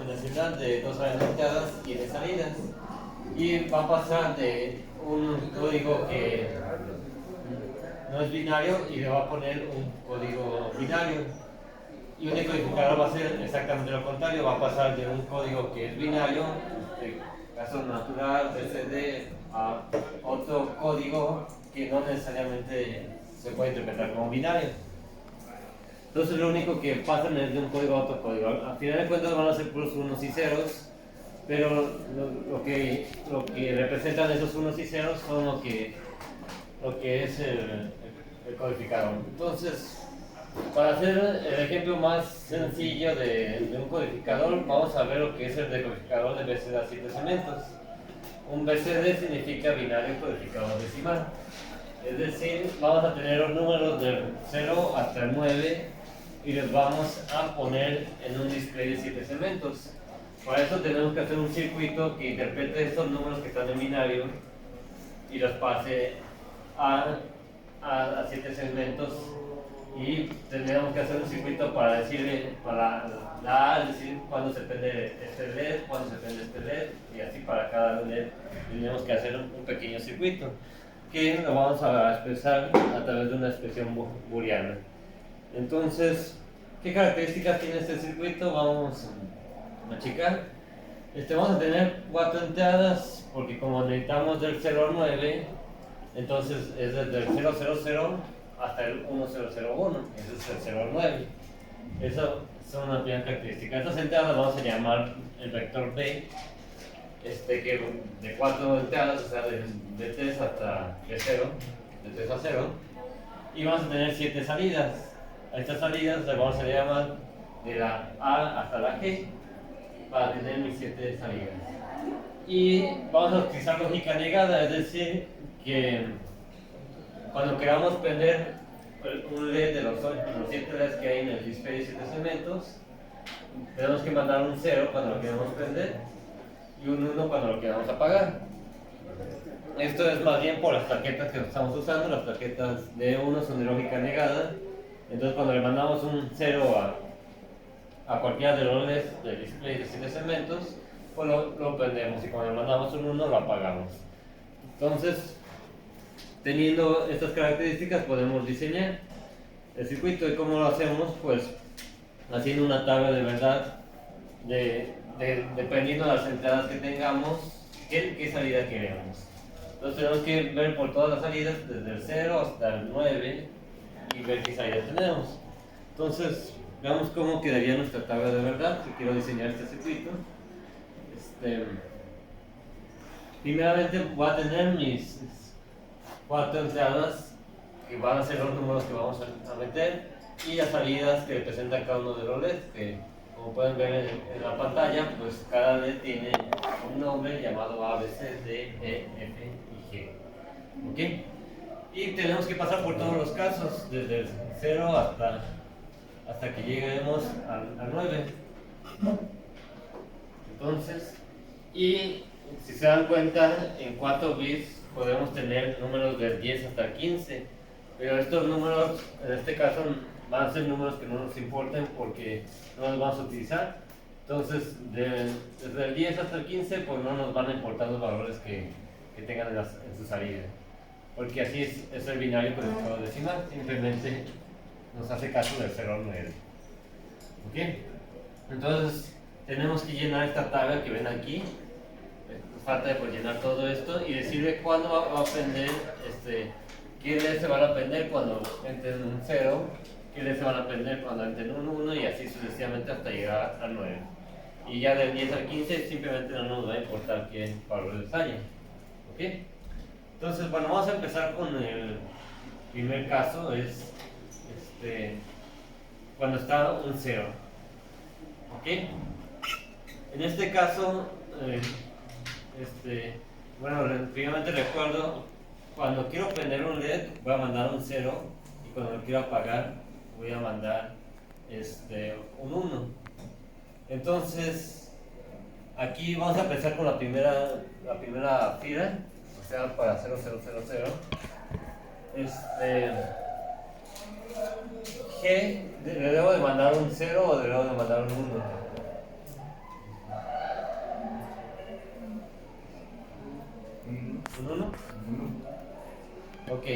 tener de 2 áreas de entradas y de salidas. Y va a pasar de un código que no es binario y le va a poner un código binario. Y un decodificador va a ser exactamente lo contrario, va a pasar de un código que es binario, de caso natural, BCD, a otro código que no necesariamente se puede interpretar como binario. Entonces lo único que pasan es de un código a otro código. Al final de cuentas van a ser puros unos y ceros, pero lo que representan esos unos y ceros son lo que es el codificador. Entonces, para hacer el ejemplo más sencillo de un codificador, vamos a ver lo que es el decodificador de BCD a 7 segmentos. Un BCD significa binario codificador decimal. Es decir, vamos a tener los números del 0 hasta el 9 y los vamos a poner en un display de 7 segmentos. Para eso tenemos que hacer un circuito que interprete estos números que están en binario y los pase a 7 segmentos, y tendríamos que hacer un circuito para decirle, para decir cuándo se prende este LED, cuándo se prende este LED, y así para cada LED tenemos que hacer un pequeño circuito que lo vamos a expresar a través de una expresión booleana. Entonces, ¿qué características tiene este circuito? Vamos a checar. Vamos a tener 4 entradas, porque como necesitamos del 0 al 9, entonces es desde el 000 hasta el 1001, ese es el 0 al 9. Eso son una primera característica. Estas entradas vamos a llamar el vector B, que de 4 entradas, o sea, de 3 hasta de 0, de 3 a 0, y vamos a tener 7 salidas. A estas salidas las vamos a llamar de la A hasta la G, para tener mis 7 salidas. Y vamos a utilizar lógica negada, es decir, que cuando queramos prender un LED de los 7 LEDs que hay en el display de 7 segmentos, tenemos que mandar un 0 cuando lo queramos prender y un 1 cuando lo queramos apagar. Esto es más bien por las tarjetas que estamos usando. Las tarjetas de 1 son de lógica negada, entonces cuando le mandamos un 0 a cualquiera de los LEDs del display de 7 segmentos, pues lo prendemos, y cuando le mandamos un 1 lo apagamos. Entonces, teniendo estas características, podemos diseñar el circuito. ¿Y cómo lo hacemos? Pues haciendo una tabla de verdad dependiendo de las entradas que tengamos, qué salida queremos. Entonces tenemos que ver por todas las salidas, desde el 0 hasta el 9, y ver qué salida tenemos. Entonces, veamos cómo quedaría nuestra tabla de verdad, si quiero diseñar este circuito. Primeramente voy a tener mis 4 entradas, que van a ser los números que vamos a meter, y las salidas que representan cada uno de los LEDs, que como pueden ver en la pantalla, pues cada LED tiene un nombre llamado A, B, C, D, E, F y G. ¿Okay? Y tenemos que pasar por todos los casos, desde el 0 hasta que lleguemos al 9. Entonces, y si se dan cuenta, en 4 bits podemos tener números del 10 hasta el 15, pero estos números, en este caso, van a ser números que no nos importen porque no los vamos a utilizar. Entonces, desde el 10 hasta el 15, pues no nos van a importar los valores que tengan en su salida, porque así es el binario codificador decimal, simplemente nos hace caso del 0 al 9. ¿Ok? Entonces, tenemos que llenar esta tabla que ven aquí. Falta de llenar todo esto y decirle cuándo va a prender, qué LED se van a prender cuando entren un 0, qué LED se van a prender cuando entren un 1, y así sucesivamente hasta llegar al 9. Y ya del 10 al 15 simplemente no nos va a importar qué valores haya. ¿Ok? Entonces, bueno, vamos a empezar con el primer caso, es cuando está un 0. ¿Ok? En este caso, bueno, primeramente recuerdo, cuando quiero prender un LED voy a mandar un 0, y cuando lo quiero apagar voy a mandar un 1. Entonces, aquí vamos a empezar con la primera fila, o sea, para 0, 0, 0, 0. G, ¿le debo de mandar un 0 o le debo de mandar un 1? ¿Un 1? Ok.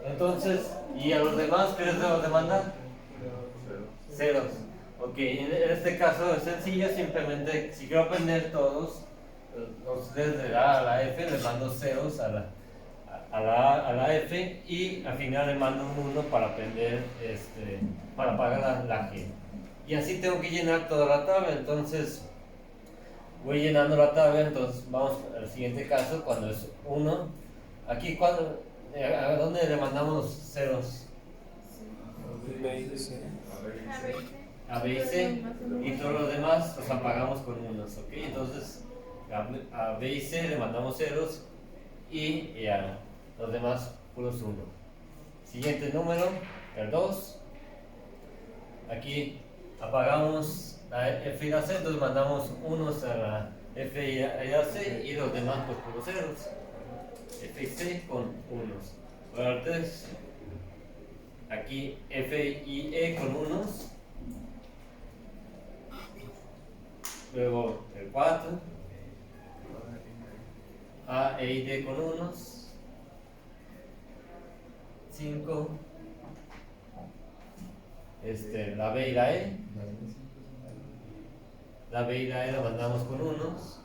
Entonces, ¿y a los demás qué les debo de mandar? Ceros. Ok, en este caso es sencillo, simplemente si quiero aprender todos, desde la A a la F, les mando ceros a la F y al final le mando un 1 para aprender, para pagar la G. Y así tengo que llenar toda la tabla, entonces voy llenando la tabla, entonces vamos al siguiente caso, cuando es 1. Aquí, ¿a dónde le mandamos los ceros? A, B y C, y todos los demás los apagamos con unos, ¿ok? Entonces a B y C le mandamos ceros y a los demás puros 1. Siguiente número, el 2. Aquí apagamos la F y la C, entonces mandamos unos a la F y a la C y los demás pues puros ceros. F y C con unos. Ahora el 3. Aquí F y E con unos. Luego el 4. A, E y D con unos. 5. La B y la E. La B y la E la mandamos con unos.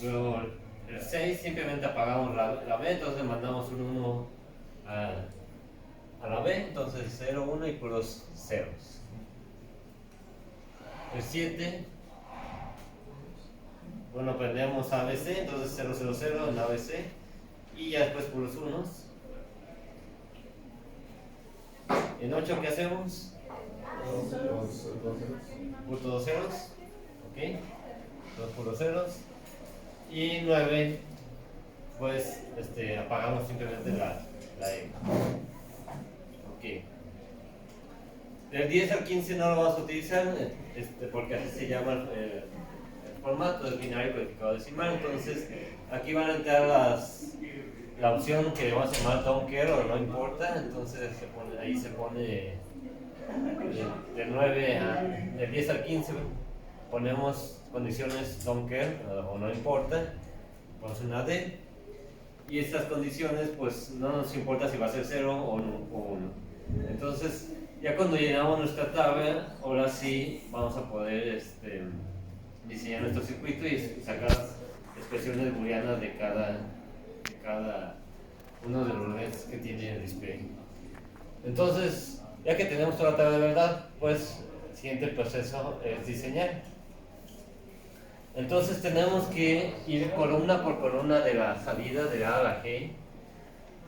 Luego el 6 simplemente apagamos la B, entonces mandamos un 1 a la B, entonces 0, 1 y puros ceros. El 7, bueno, aprendemos ABC, entonces 0, 0, 0 en ABC y ya después puros unos. En 8, ¿qué hacemos? Puros ceros, ok, dos puros ceros. Y 9, pues apagamos simplemente la E. Ok. Del 10 al 15 no lo vamos a utilizar porque así se llama el formato del binario codificado decimal. Entonces aquí van a entrar la opción que vamos a llamar don't care o no importa. Entonces ahí se pone del 10 al 15 ponemos condiciones don't care o no importa, ponemos una D y estas condiciones pues no nos importa si va a ser 0 o 1. Entonces ya cuando llenamos nuestra tabla, ahora sí vamos a poder diseñar nuestro circuito y sacar las expresiones booleanas de cada uno de los LEDs que tiene el display. Entonces, ya que tenemos toda la tabla de verdad, pues el siguiente proceso es diseñar. Entonces tenemos que ir columna por columna de la salida de A a la G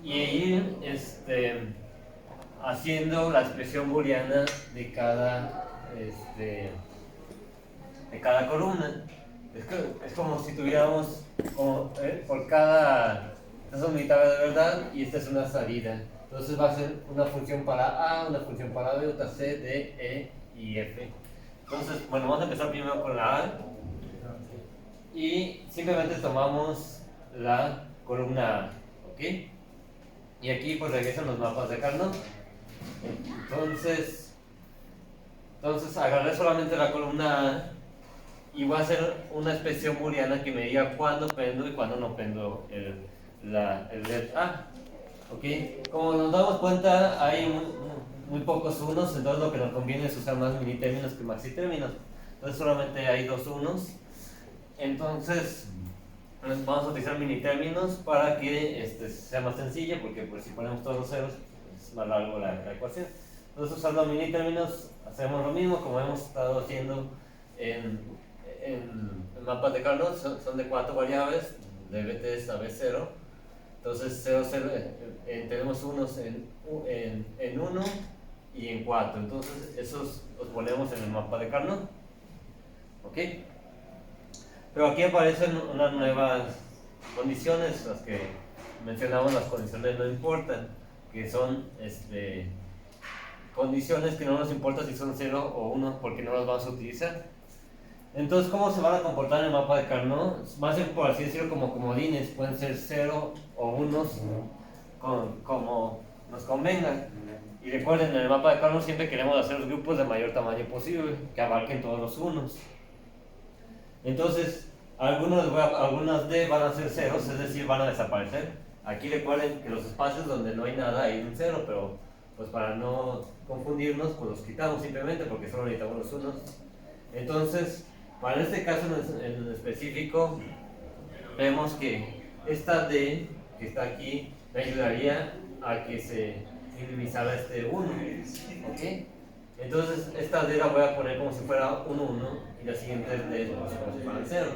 y ir haciendo la expresión booleana de cada columna. Es como si tuviéramos por cada, esta es mi tabla de verdad y esta es una salida. Entonces va a ser una función para A, una función para B, otra C, D, E y F. Entonces, bueno, vamos a empezar primero con la A y simplemente tomamos la columna A, ¿ok? Y aquí pues regresan los mapas de Carnot. Entonces agarré solamente la columna A y voy a hacer una expresión booleana que me diga cuándo prendo y cuándo no prendo el LED A. ¿Ok? Como nos damos cuenta, hay muy pocos unos, entonces lo que nos conviene es usar más mini términos que maxi términos. Entonces solamente hay 2 unos. Entonces vamos a utilizar mini términos para que sea más sencillo, porque pues, si ponemos todos los ceros es más largo la ecuación. Entonces usando mini términos hacemos lo mismo como hemos estado haciendo en mapas de Carnot, son de 4 variables, de BTS a B0. Entonces 0, 0, tenemos unos en 1 y en 4, entonces esos los ponemos en el mapa de Carnot. ¿Ok? Pero aquí aparecen unas nuevas condiciones, las que mencionamos, las condiciones no importan, que son condiciones que no nos importa si son 0 o 1 porque no las vamos a utilizar. Entonces, ¿cómo se van a comportar en el mapa de Carnot? Va a ser, por así decirlo, como comodines, pueden ser 0 o 1 como nos convenga. Y recuerden, en el mapa de Carnot siempre queremos hacer los grupos de mayor tamaño posible, que abarquen todos los unos. Entonces, algunas D van a ser ceros, es decir, van a desaparecer. Aquí recuerden que los espacios donde no hay nada hay un cero, pero pues para no confundirnos, pues los quitamos simplemente porque solo necesitamos los unos. Entonces, para este caso en específico, vemos que esta D que está aquí me ayudaría a que se minimizara este 1. ¿Ok? Entonces, esta D la voy a poner como si fuera un 1 y la siguiente D como si fueran ceros.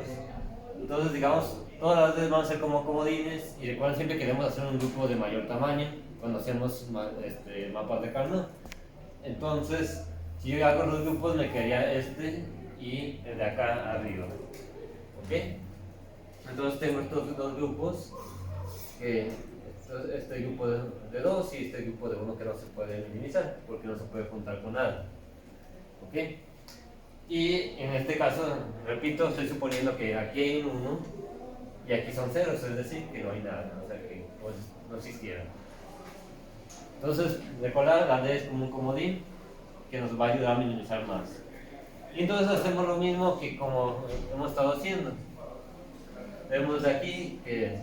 Entonces, digamos, todas las D van a ser como comodines y recuerden siempre que queremos hacer un grupo de mayor tamaño cuando hacemos mapas de Carnot. Entonces, si yo hago los grupos, me quedaría este y el de acá arriba. ¿Ok? Entonces tengo estos dos grupos, este grupo de 2 y este grupo de 1 que no se puede minimizar porque no se puede juntar con nada. ¿Ok? Y en este caso, repito, estoy suponiendo que aquí hay un 1 y aquí son ceros, es decir, que no hay nada, o sea que pues, no existiera. Entonces, recordar, la D es como un comodín que nos va a ayudar a minimizar más. Y entonces hacemos lo mismo que como hemos estado haciendo. Vemos aquí que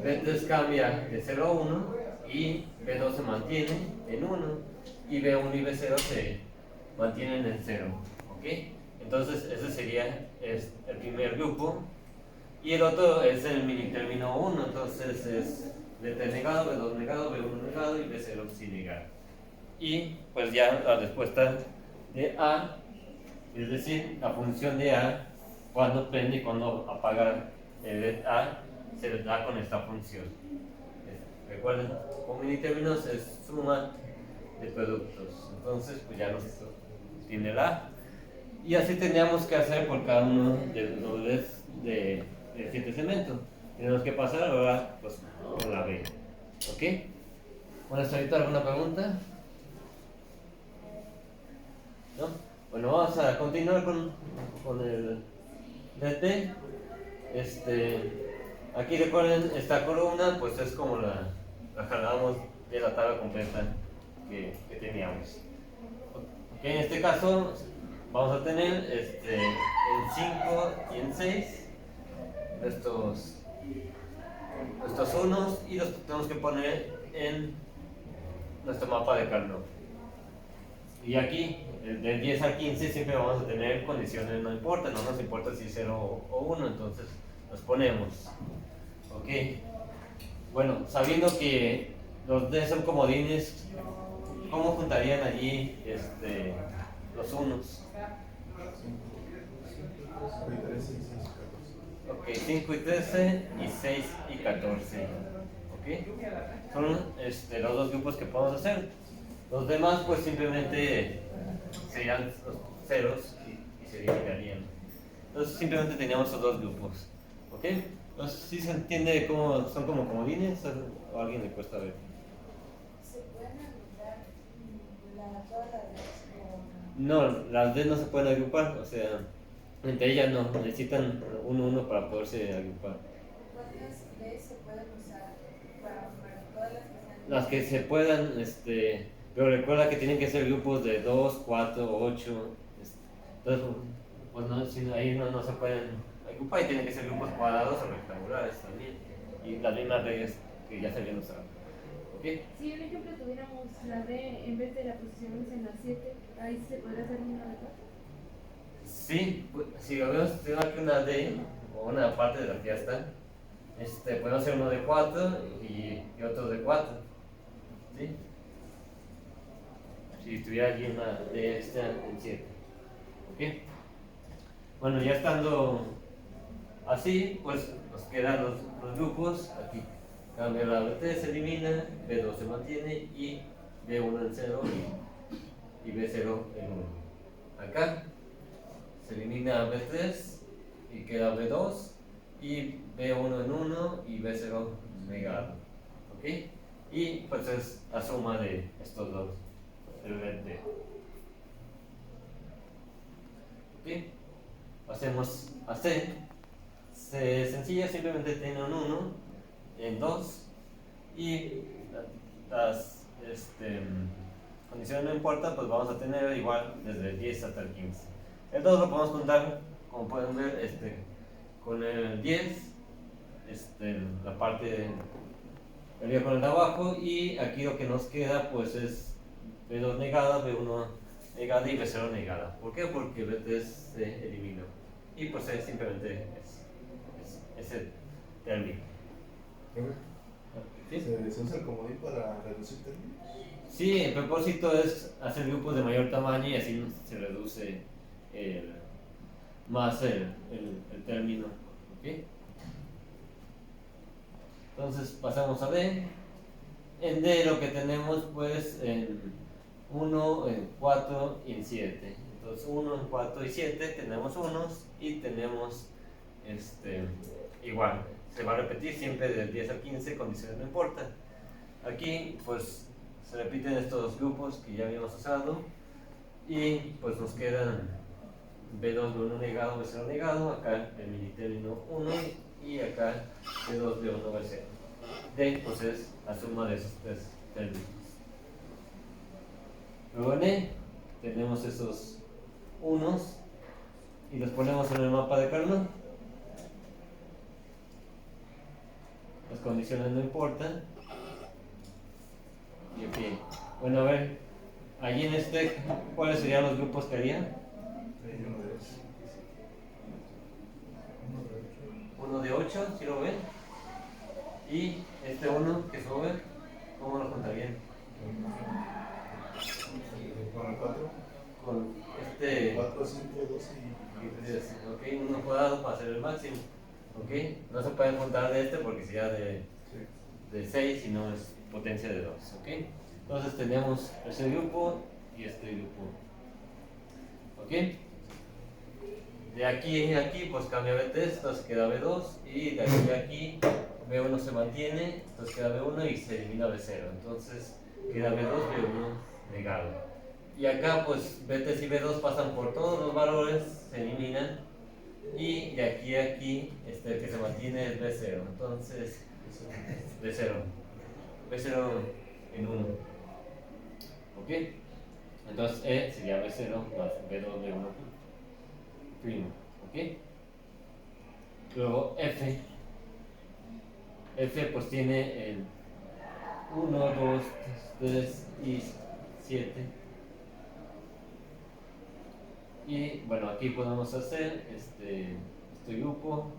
B3 cambia de 0 a 1 y B2 se mantiene en 1 y B1 y B0 se mantienen en 0. ¿Ok? Entonces ese sería el primer grupo y el otro es el mini término 1, entonces es B3 negado, B2 negado, B1 negado y B0 sin negar. Y pues ya la respuesta de A, es decir, la función de A, cuando prende y cuando apaga el LED A, se les da con esta función. Recuerden, con mini términos es suma de productos. Entonces, pues ya nos tiene el A. Y así tendríamos que hacer por cada uno de los LEDs de 7 cemento. Tenemos que pasar ahora pues, con la B. ¿Ok? Bueno, ¿hasta ahorita alguna pregunta? ¿No? Bueno, vamos a continuar con el DT. Aquí recuerden, esta columna pues es como la jalamos de la tabla completa que teníamos. Okay, en este caso vamos a tener en 5 y en 6 estos unos y los tenemos que poner en nuestro mapa de Carnot. Y aquí, del 10 al 15 siempre vamos a tener condiciones, no importa, no nos importa si es 0 o 1, entonces los ponemos. Ok. Bueno, sabiendo que los D son comodines, ¿cómo juntarían allí los unos? Ok, 5 y 13 y 6 y 14. Ok. Son los dos grupos que podemos hacer. Los demás pues simplemente serían los ceros y se eliminarían. Entonces simplemente teníamos esos dos grupos. ¿Ok? Entonces ¿sí se entiende cómo son como comodines o a alguien le cuesta ver? ¿Se pueden agrupar todas las D con...? No, las D no se pueden agrupar, o sea, entre ellas no, necesitan uno para poderse agrupar. ¿Cuántas D se pueden usar para formar todas las que sean? Las que se puedan, pero recuerda que tienen que ser grupos de 2, 4, 8. Entonces, pues no, si ahí no se pueden agrupar y tienen que ser grupos cuadrados o rectangulares también. Y las mismas reglas que ya se habían usado. ¿Ok? Si un ejemplo tuviéramos la D en vez de la posición en la 7, ahí se podría hacer una de 4. Sí, si lo vemos, tengo aquí una D o una parte de la que ya está. Podemos hacer uno de 4 y otro de 4. ¿Sí? Si tuviera aquí una de esta en 7. ¿Ok? Bueno, ya estando así, pues nos quedan los grupos. Aquí cambia la B3, se elimina, B2 se mantiene y B1 en 0 y B0 en 1. Acá se elimina B3 y queda B2 y B1 en 1 y B0 negado. ¿Ok? Y pues es la suma de estos dos. El D. ¿Ok? Pasemos a C. C sencilla, simplemente tiene un 1 en 2 y las condiciones no importan, pues vamos a tener igual desde el 10 hasta el 15. El 2 lo podemos contar, como pueden ver, con el 10, la parte de arriba con el de abajo, y aquí lo que nos queda pues es B2 negada, B1 negada y B0 negada. ¿Por qué? Porque B3 se eliminó y pues es simplemente ese término. ¿Sí? ¿Se usa el comodín para reducir términos? Sí, el propósito es hacer grupos de mayor tamaño y así se reduce más el término. ¿Okay? Entonces pasamos a D. En D lo que tenemos pues en 1, en 4 y en 7. Entonces 1, en 4 y 7 tenemos unos y tenemos igual. Se va a repetir siempre del 10 al 15, condiciones no importa. Aquí pues se repiten estos dos grupos que ya habíamos usado y pues nos quedan B2, B1 negado, B0 negado, acá el mini término 1 y acá B2, B1, B0. D pues es la suma de esos tres términos. Luego en E tenemos esos unos y los ponemos en el mapa de Carnot. Las condiciones no importan. Y ok. Bueno, a ver, allí en ¿cuáles serían los grupos que harían? Uno de 8, ¿sí lo ven? Y este 1 que sube, ¿cómo lo contarían? Con el 4. Con 4, 5, 2 y 3. Ok, uno cuadrado para hacer el máximo. Ok, no se pueden contar de porque sería de 6 y no es potencia de 2. Ok, entonces tenemos ese grupo y este grupo. Ok, de aquí a aquí pues cambia B3, entonces queda B2 y de aquí a aquí B1 se mantiene, entonces queda B1 y se elimina B0, entonces queda B2, B1 negado. Y acá pues B3 y B2 pasan por todos los valores, se eliminan, y de aquí a aquí el que se mantiene es B0, entonces B0 en 1. ¿Ok? Entonces E sería B0 más B2, B1 primo. ¿Ok? Luego F pues tiene el 1, 2, 3 y 7. Y bueno, aquí podemos hacer este grupo,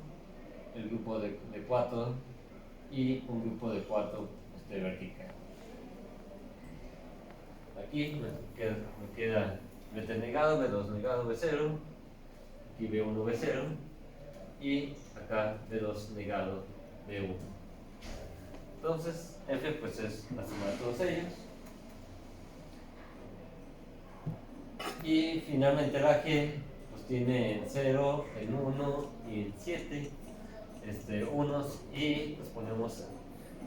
el grupo de 4 y un grupo de 4 vertical. Aquí me queda B3 negado, B2 negado, B0, aquí B1, B0 y acá B2 negado, B1. Entonces F pues es la suma de todos ellos. Y finalmente la G pues tiene en 0, en 1 y en 7 unos, y los ponemos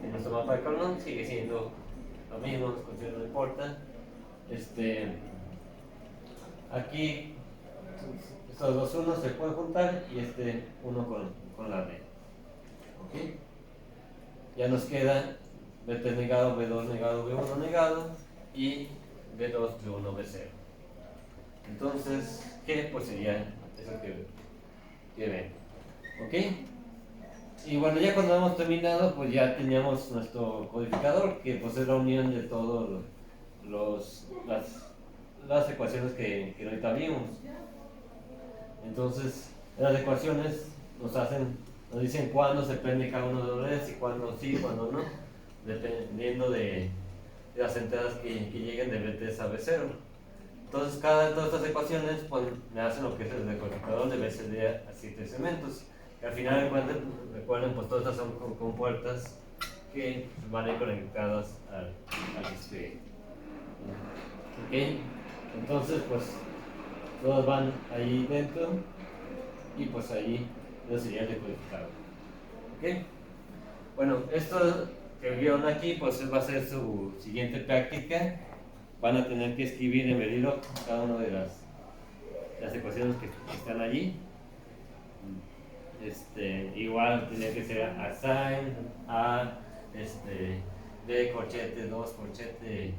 en nuestro mapa de Carnot. Sigue siendo lo mismo, las condiciones no importan. Aquí estos dos unos se pueden juntar y uno con la D. ¿Okay? Ya nos queda B3 negado, B2 negado, B1 negado y B2, B1, B0. Entonces, ¿qué? Pues sería eso que ven. ¿Ok? Y bueno, ya cuando hemos terminado, pues ya teníamos nuestro codificador, que pues es la unión de todas las ecuaciones que ahorita vimos. Entonces, las ecuaciones nos dicen cuándo se prende cada uno de los LEDs y cuándo sí, cuándo no, dependiendo de las entradas que lleguen de B3 a B0. Entonces, cada de todas estas ecuaciones pues, me hacen lo que es el decodificador de BCD a 7 segmentos. Y al final, recuerden, pues todas estas son con puertas que van a ir conectadas al display. ¿Ok? Entonces, pues todas van ahí dentro y pues ahí eso sería el decodificador. ¿Ok? Bueno, esto que vieron aquí pues va a ser su siguiente práctica. Van a tener que escribir en Verilog cada una de las ecuaciones que están allí. Igual tiene que ser assign a B corchete 2 corchete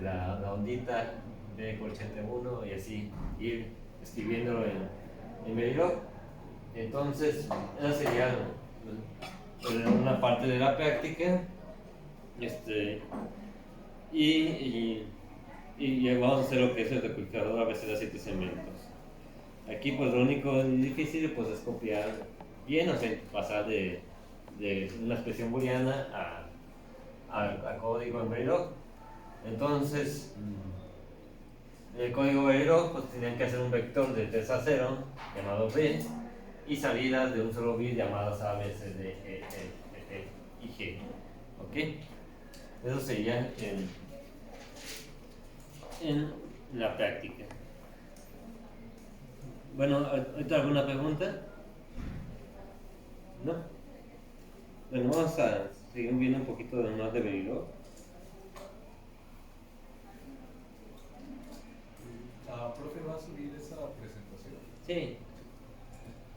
la ondita B corchete 1 y así ir escribiéndolo en Verilog. Entonces, esa sería una parte de la práctica. Y vamos a hacer lo que es el decodificador a veces de 7 segmentos. Aquí pues lo único difícil pues es copiar bien, o sea, pasar de una expresión booleana a código en Verilog. Entonces, en el código Verilog pues tenían que hacer un vector de 3 a 0 llamado B y salidas de un solo bit llamadas A, B, C, D, E, F y G. ¿Ok? Eso sería en la práctica. Bueno, ¿ahorita alguna pregunta? ¿No? Bueno, vamos a seguir viendo un poquito de más de Verilog. Profe, ¿va a subir esa presentación? Sí.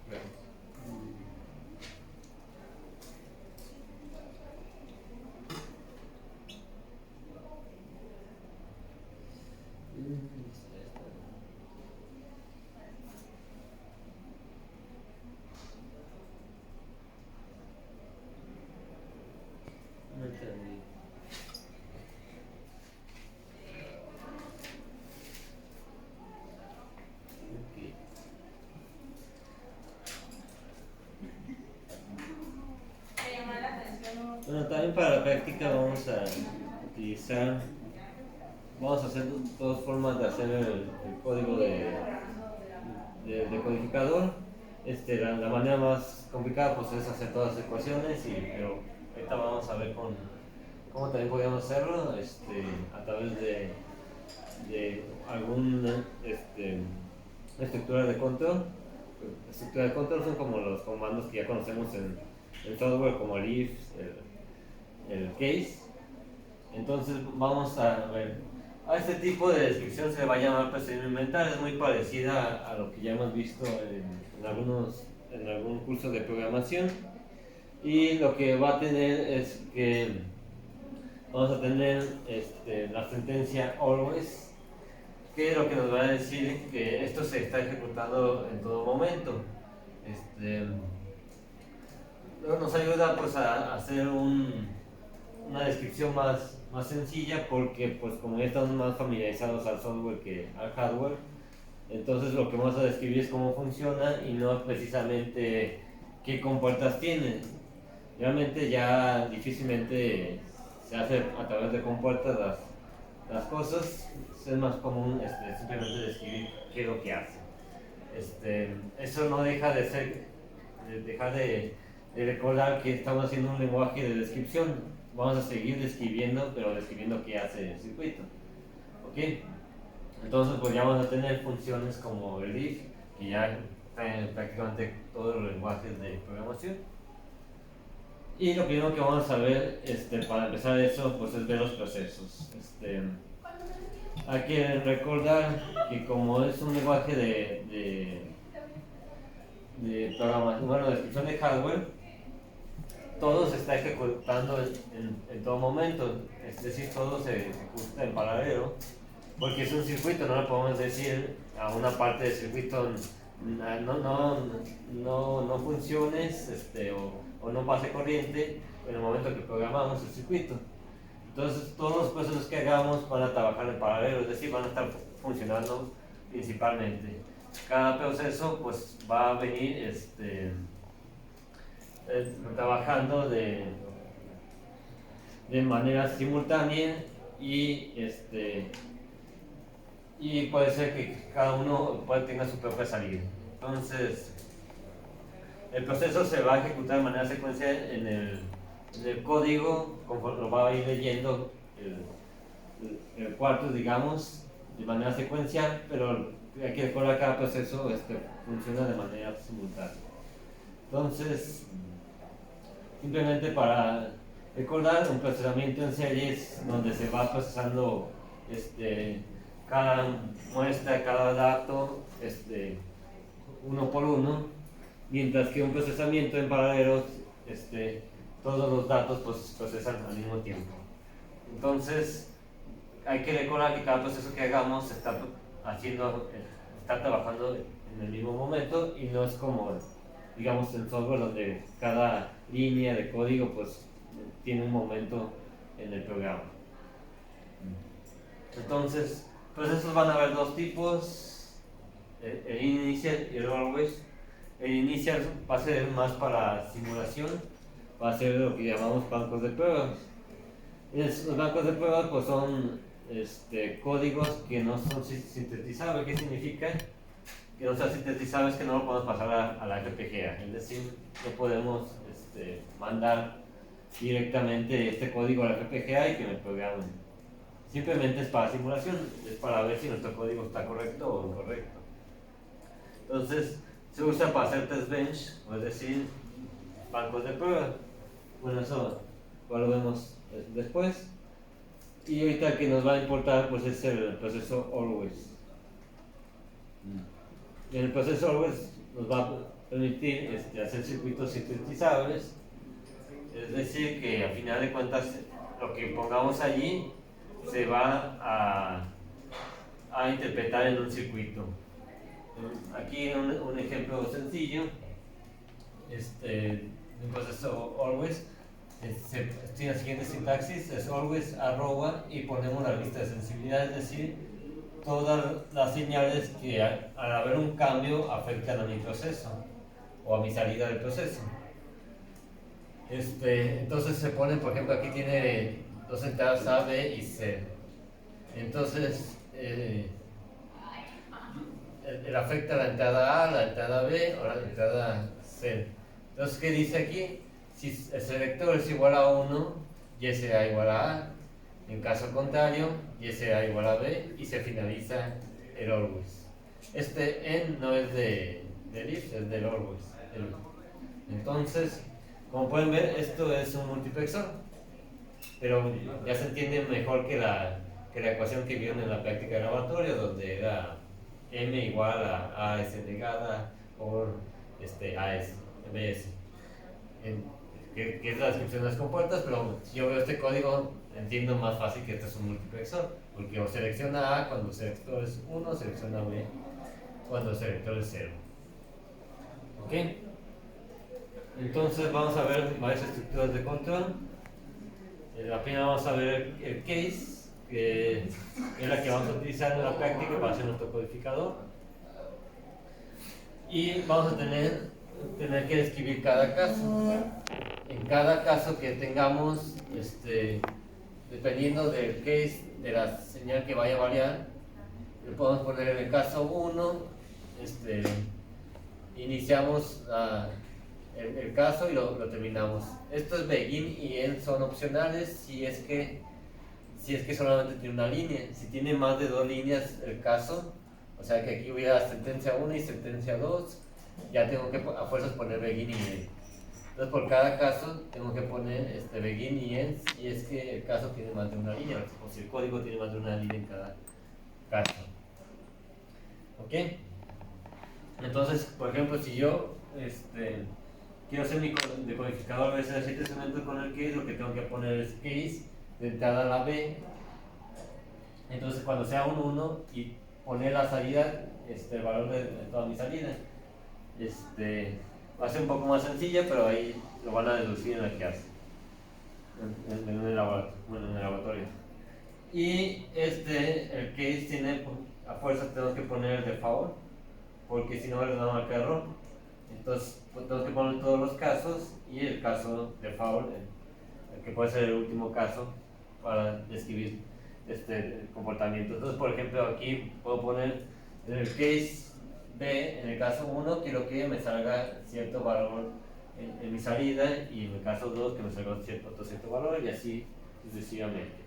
Gracias. No entendí. Ok. Me llama la atención. Bueno, también para la práctica vamos a hacer dos formas de hacer el código de codificador. La manera más complicada pues es hacer todas las ecuaciones, pero ahorita vamos a ver cómo también podríamos hacerlo a través de alguna estructura de control. Estructura de control son como los comandos que ya conocemos en el software, como el if, el case. Entonces vamos a ver, a este tipo de descripción se le va a llamar procedimiento inventar. Es muy parecida a lo que ya hemos visto en algún curso de programación, y lo que va a tener es que vamos a tener la sentencia always, que lo que nos va a decir que esto se está ejecutando en todo momento. Luego nos ayuda pues a hacer una descripción más sencilla, porque pues como ya estamos más familiarizados al software que al hardware, entonces lo que vamos a describir es cómo funciona y no precisamente qué compuertas tiene. Realmente ya difícilmente se hace a través de compuertas las cosas. Es más común simplemente describir qué es lo que hace. Eso no deja de recordar que estamos haciendo un lenguaje de descripción. Vamos a seguir describiendo, pero describiendo qué hace el circuito. ¿Ok? Entonces pues ya vamos a tener funciones como el if, que ya está en prácticamente todos los lenguajes de programación. Y lo primero que vamos a ver para empezar eso pues es ver los procesos. Hay que recordar que como es un lenguaje de programación, bueno, de descripción de hardware, todo se está ejecutando en todo momento, es decir, todo se ejecuta en paralelo, porque es un circuito. No le podemos decir a una parte del circuito no funciones o no pase corriente en el momento que programamos el circuito. Entonces todos los procesos que hagamos van a trabajar en paralelo, es decir, van a estar funcionando principalmente. Cada proceso pues va a venir trabajando de manera simultánea, y puede ser que cada uno tenga su propia salida. Entonces el proceso se va a ejecutar de manera secuencial en el código, conforme lo va a ir leyendo el cuarto, digamos, de manera secuencial, pero hay que recordar que cada proceso funciona de manera simultánea. Entonces, simplemente para recordar, un procesamiento en serie es donde se va procesando cada muestra, cada dato uno por uno, mientras que un procesamiento en paralelo todos los datos pues, se procesan al mismo tiempo. Entonces hay que recordar que cada proceso que hagamos está trabajando en el mismo momento, y no es como digamos, en software donde cada línea de código pues tiene un momento en el programa. Entonces, pues esos van a haber dos tipos, el initial y el always. El initial va a ser más para simulación, va a ser lo que llamamos bancos de pruebas. Los bancos de pruebas pues son códigos que no son sintetizables. ¿Qué significa? Que no sean sintetizables, que no lo podemos pasar a la FPGA, es decir, no podemos mandar directamente este código a la FPGA y que me programen. Simplemente es para simulación, es para ver si nuestro código está correcto o incorrecto. Entonces, se usa para hacer test bench, es decir, bancos de prueba. Bueno, eso lo vemos después. Y ahorita el que nos va a importar pues es el proceso always. En el proceso always nos va a permitir hacer circuitos sintetizables, es decir, que a final de cuentas lo que pongamos allí se va a interpretar en un circuito. Aquí un ejemplo sencillo de un proceso always. Tiene la siguiente sintaxis, es always arroba y ponemos la lista de sensibilidad, es decir, todas las señales que al haber un cambio afectan a mi proceso o a mi salida del proceso. Entonces se pone, por ejemplo, aquí tiene dos entradas A, B y C. Entonces él afecta la entrada A, la entrada B o la entrada C. Entonces, ¿qué dice aquí? Si el selector es igual a 1, y será igual a A. En caso contrario, y será igual a B y se finaliza el always. N no es del if, es del always. Entonces, como pueden ver, esto es un multiplexor, pero ya se entiende mejor que la ecuación que vieron en la práctica de laboratorio, donde era M igual a AS negada por AS, BS. Que es la descripción de las compuertas, pero si yo veo este código entiendo más fácil que este es un multiplexor, porque o selecciona A cuando el selector es 1, selecciona B cuando el selector es 0. ¿Ok? Entonces vamos a ver varias estructuras de control. La primera vamos a ver el case, que es la que vamos a utilizar en la práctica para hacer nuestro codificador. Y vamos a tener que describir cada caso. En cada caso que tengamos, dependiendo del case, de la señal que vaya a variar, le podemos poner en el caso 1, iniciamos el caso y lo terminamos. Estos begin y end son opcionales si es que solamente tiene una línea. Si tiene más de 2 líneas el caso, o sea que aquí hubiera sentencia 1 y sentencia 2, ya tengo que a fuerzas poner begin y end. Entonces por cada caso tengo que poner begin y end si es que el caso tiene más de una línea, o si el código tiene más de una línea en cada caso. ¿Ok? Entonces, por ejemplo, si yo quiero hacer mi decodificador de ese segmento con el case, lo que tengo que poner es case de entrada a la B. Entonces cuando sea un 1 y poner la salida, el valor de toda mi salida. Va a ser un poco más sencilla, pero ahí lo van a deducir en la clase, en el laboratorio. Y el case tiene, a fuerza tenemos que poner el default, porque si no le damos al error. Entonces tenemos que poner todos los casos y el caso default, el que puede ser el último caso para describir este comportamiento. Entonces, por ejemplo, aquí puedo poner en el case B, en el caso 1, quiero que me salga cierto valor en mi salida, y en el caso 2 que me salga otro cierto valor, y así sucesivamente.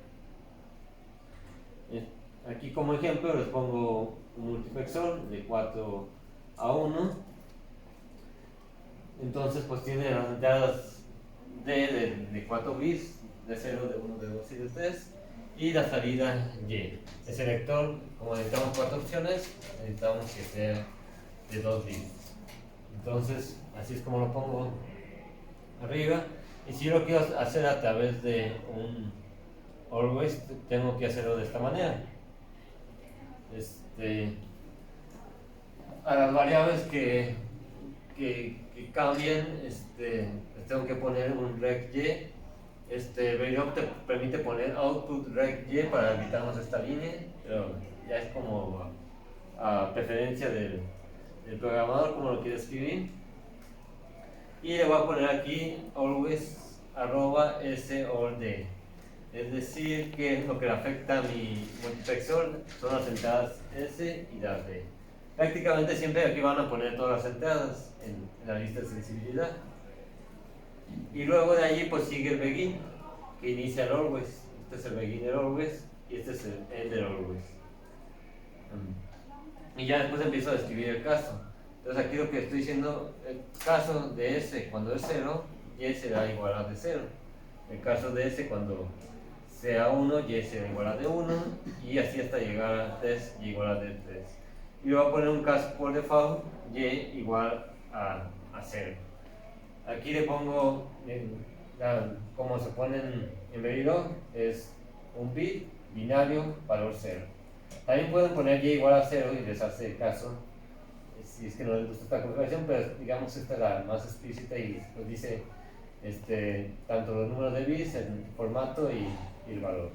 Aquí como ejemplo les pongo un multiplexor de 4 a 1. Entonces pues tiene las entradas de 4 bits, de 0, de 1, de 2 y de 3, y la salida Y. El selector, como necesitamos 4 opciones, necesitamos que sea de 2 bits. Entonces así es como lo pongo arriba. Y si yo lo quiero hacer a través de un always, tengo que hacerlo de esta manera. A las variables que que cambien, les tengo que poner un rec-y. Verilog te permite poner output rec-y para evitarnos esta línea, pero ya es como a preferencia del programador como lo quiere escribir. Y le voy a poner aquí always @sord. Es decir, que lo que le afecta a mi multiplexor son las entradas S y las D. Prácticamente siempre aquí van a poner todas las entradas en la lista de sensibilidad. Y luego de allí pues sigue el begin, que inicia el always. Este es el beginner always y este es el ender always. Y ya después empiezo a describir el caso. Entonces aquí lo que estoy diciendo, el caso de S cuando es 0, Y será igual a de 0. El caso de S cuando sea 1, Y será igual a de 1, y así hasta llegar a 3, Y igual a de 3. Y le voy a poner un caso por default, Y igual a 0. Aquí le pongo, como se pone en Verilog, es un bit binario valor 0. También pueden poner Y igual a 0 y les hace caso, si es que no les gusta esta configuración, pero digamos esta es la más explícita y nos dice tanto los números de bits, el formato y el valor.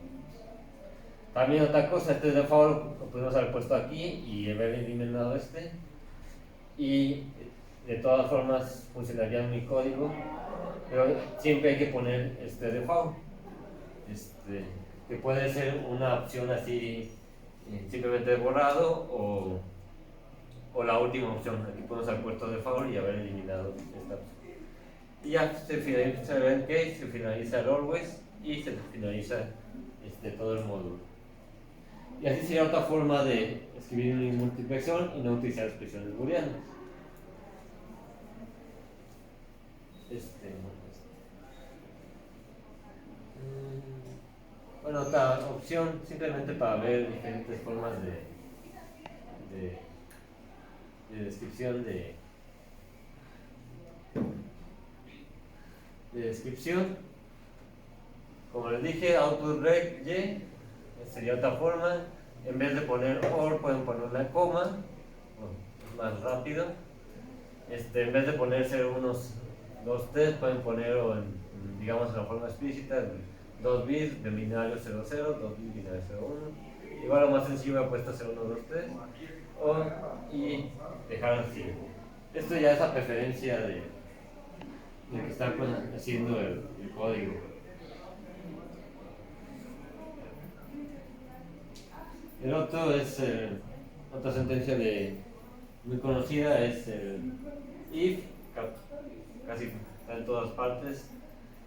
También otra cosa, este default lo pudimos haber puesto aquí y haber eliminado y de todas formas funcionaría en mi código, pero siempre hay que poner este default, que puede ser una opción así simplemente borrado o la última opción. Aquí podemos haber puesto default y haber eliminado esta opción. Y ya se finaliza el end case, se finaliza el always y se finaliza todo el módulo. Y así sería otra forma de escribir un multiplexor y no utilizar expresiones booleanas. Bueno, otra opción simplemente para ver diferentes formas de descripción de descripción. Como les dije, output rec y sería otra forma. En vez de poner or pueden poner una coma, es más rápido. En vez de poner 0, 1, 2, 3 pueden poner digamos en la forma explícita 2 bits de binario 0, 0, 2 bits binario 0, 1. Igual lo más sencillo he puesto 0, 1, 2, 3 y dejar así. Esto ya es a preferencia de que están haciendo el código. El otro es otra sentencia muy conocida, es el if, casi está en todas partes,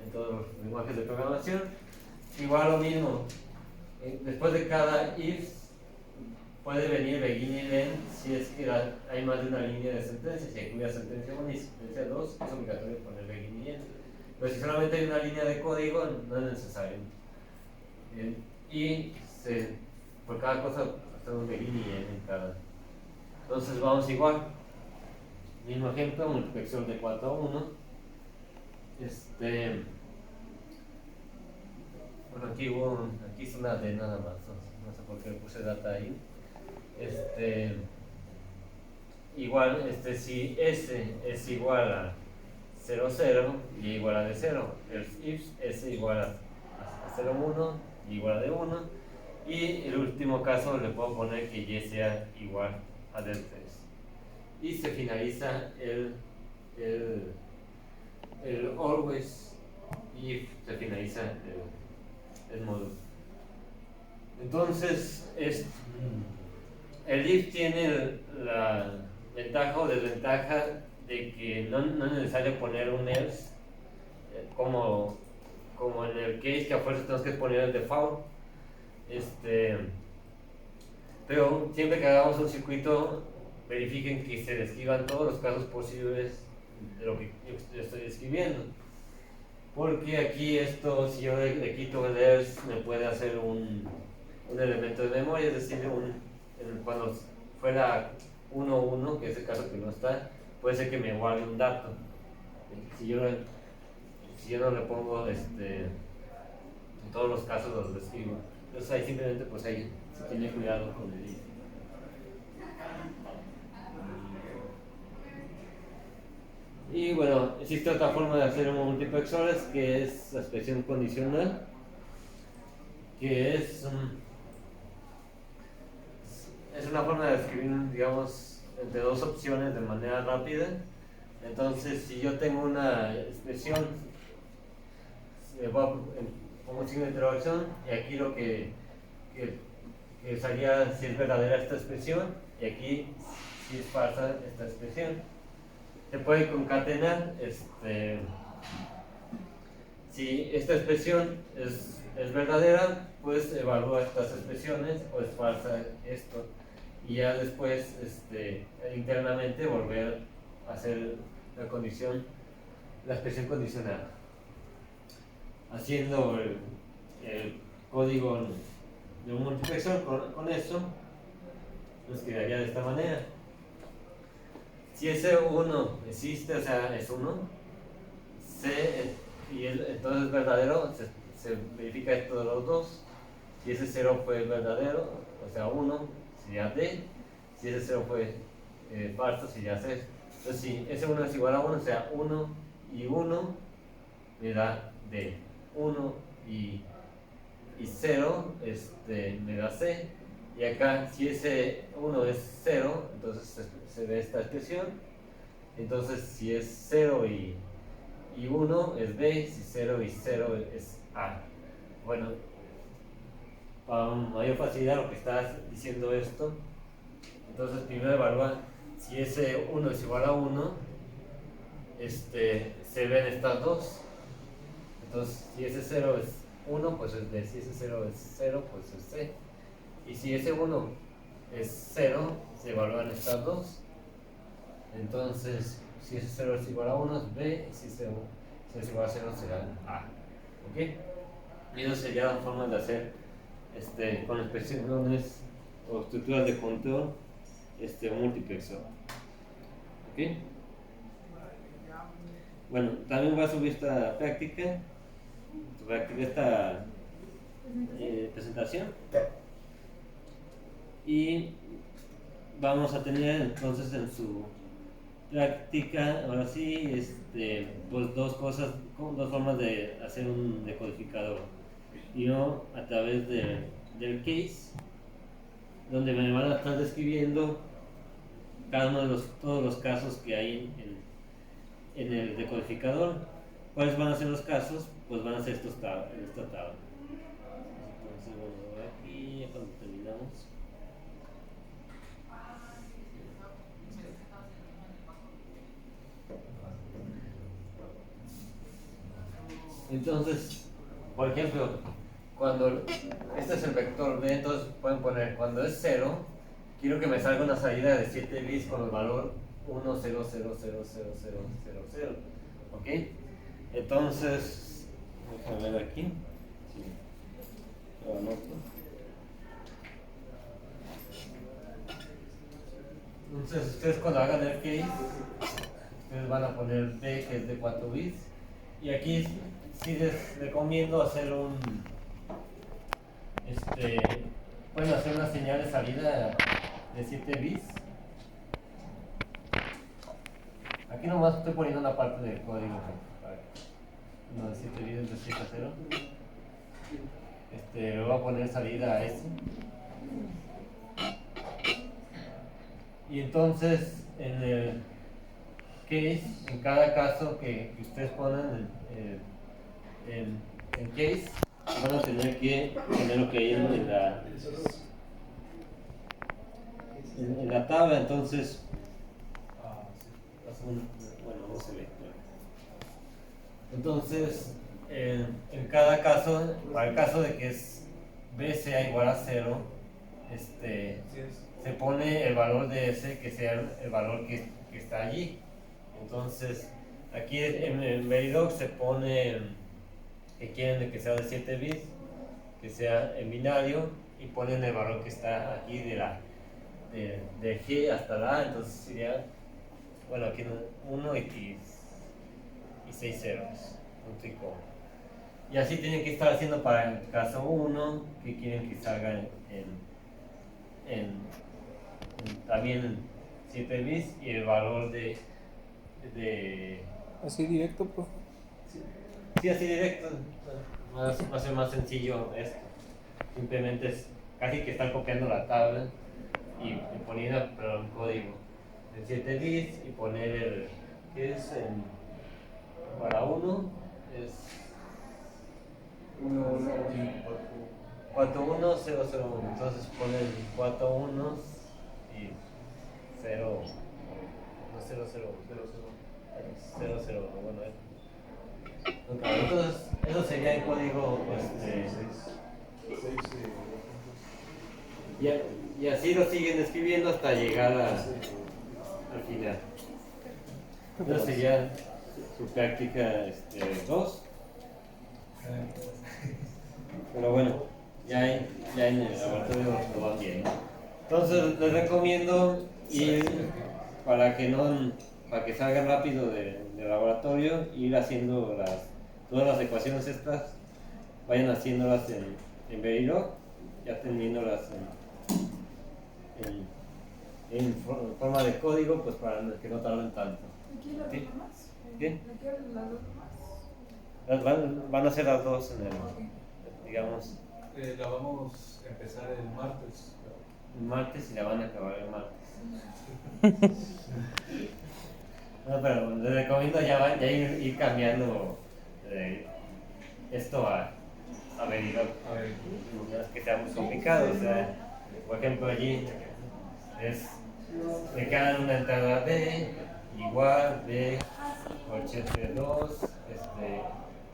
en todos los lenguajes de programación. Igual lo mismo, después de cada if puede venir begin y end si es que hay más de una línea de sentencia. Si incluye sentencia 1 y sentencia 2, es obligatorio poner begin y end. Pero si solamente hay una línea de código, no es necesario. Por cada cosa hacemos begin y end en cada. Entonces vamos igual. Mismo ejemplo, multiplexor de 4 a 1. Bueno, aquí es una D nada más, no sé por qué puse data ahí. Igual, si S es igual a 0, 0 y igual a de 0, el if S igual a 0, 1 y igual a de 1, y el último caso le puedo poner que Y sea igual a del 3. Y se finaliza el always y se finaliza el módulo. Entonces, el if tiene la ventaja o desventaja de que no es necesario poner un else, como en el case que a fuerza tenemos que poner el default. Pero siempre que hagamos un circuito, verifiquen que se describan todos los casos posibles de lo que yo estoy describiendo. Porque aquí si yo le quito el else, me puede hacer un elemento de memoria, es decir, cuando fuera 1, 1, que es el caso que no está, puede ser que me guarde un dato. Si yo no le pongo en todos los casos los describo. Entonces ahí simplemente se tiene cuidado con el if. Y bueno, existe otra forma de hacer multiplexores que es la expresión condicional, que es una forma de escribir, digamos, entre dos opciones de manera rápida. Entonces, si yo tengo una expresión, pongo signo de interrogación y aquí lo que sería si es verdadera esta expresión y aquí si es falsa esta expresión. Se puede concatenar, si esta expresión es verdadera, pues evalúa estas expresiones, o es falsa esto, y ya después internamente volver a hacer la expresión condicional. Haciendo el código de un multiplexor con eso, nos quedaría de esta manera. Si ese 1 existe, o sea, es 1, y entonces es verdadero, se verifica esto de los dos. Si ese 0 fue verdadero, o sea, 1, sería D. Si ese 0 fue falso, sería C. Entonces, si ese 1 es igual a 1, o sea, 1 y 1 me da D. 1 y 0 me da C. Y acá, si ese 1 es 0, entonces se ve esta expresión. Entonces, si es 0 y 1 es B, si 0 y 0 es A. Bueno, para mayor facilidad lo que está diciendo esto, entonces primero evalúa si ese 1 es igual a 1, se ven estas dos. Entonces, si ese 0 es 1, pues es D. Si ese 0 es 0, pues es C. Y si ese 1 es 0, se evalúan estas dos. Entonces, si ese 0 es igual a 1 es B, si ese es igual a 0 será A. ¿Ok? Y eso sería la forma de hacer con expresiones o estructuras de control un multiplexor. ¿Ok? Bueno, también voy a subir esta práctica, esta presentación. Y vamos a tener entonces en su práctica, ahora sí, pues dos formas de hacer un decodificador. Y uno a través del case, donde me van a estar describiendo cada uno de todos los casos que hay en el decodificador. ¿Cuáles van a ser los casos? Pues van a ser esta tabla. Entonces, bueno, aquí ya cuando terminamos. Entonces, por ejemplo, cuando este es el vector B, entonces pueden poner, cuando es 0, quiero que me salga una salida de 7 bits con el valor 1, 0, 0, 0, 0, 0, 0, 0. ¿Ok? Entonces, vamos a ver aquí. Sí. Lo anoto. Entonces, ustedes cuando hagan el case, ustedes van a poner B, que es de 4 bits. Y aquí sí les recomiendo hacer pueden hacer una señal de salida de 7 bits. Aquí nomás estoy poniendo una parte del código no, de 7 bits de 7 a 0. Le voy a poner salida a este. Y entonces en el case, en cada caso que ustedes pongan en case, van a tener que poner lo que hay en la tabla. Entonces, bueno, no se ve. Entonces, en cada caso, para el caso de que B sea igual a 0, se pone el valor de S que sea el valor que está allí. Entonces, aquí en Verilog se pone que quieren que sea de 7 bits, que sea en binario, y ponen el valor que está aquí de G hasta la A. Entonces sería, bueno, aquí 1 y 6 ceros, punto y coma. Y así tienen que estar haciendo para el caso 1, que quieren que salga también en 7 bits, y el valor de de Así directo, profe. sí, así directo. Va a ser más sencillo esto. Simplemente es casi que estar copiando la tabla y poniendo pero un código en 7 bits y poner el que es para uno es 41001. Entonces ponen 4 unos y 0, no 00, bueno, ok, entonces eso sería el código y así lo siguen escribiendo hasta llegar al final. Eso sería su práctica 2. Pero bueno, ya en el laboratorio lo van viendo. Entonces les recomiendo ir para que salgan rápido del laboratorio, ir haciendo todas las ecuaciones estas, vayan haciéndolas en Verilog, ya teniéndolas en forma de código, pues para que no tarden tanto. ¿Aquí las ¿Sí? dos más? ¿Qué? ¿Me quedan las dos más? Van a ser las dos Ok. digamos, La vamos a empezar el martes. el martes y la van a acabar el martes. No, pero les recomiendo ya ir cambiando esto a Verilog. A ver, No es que sea muy complicado, o sea, por ejemplo allí me quedan una entrada B, igual B, corchete 2,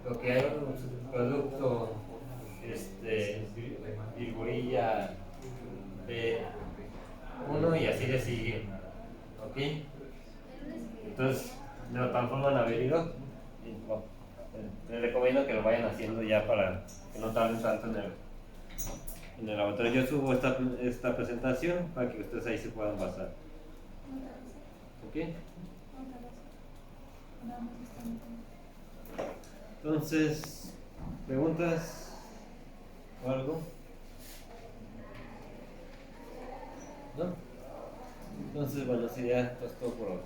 lo que hay un producto, virgulilla B1 y así le sigue, ¿ok? Entonces me lo transforman a Verilog y bueno, les recomiendo que lo vayan haciendo ya para que no tarden tanto en el laboratorio. Yo subo esta presentación para que ustedes ahí se puedan basar. ¿Ok? Entonces, ¿preguntas o algo? ¿No? Entonces, bueno, sería pues todo por hoy.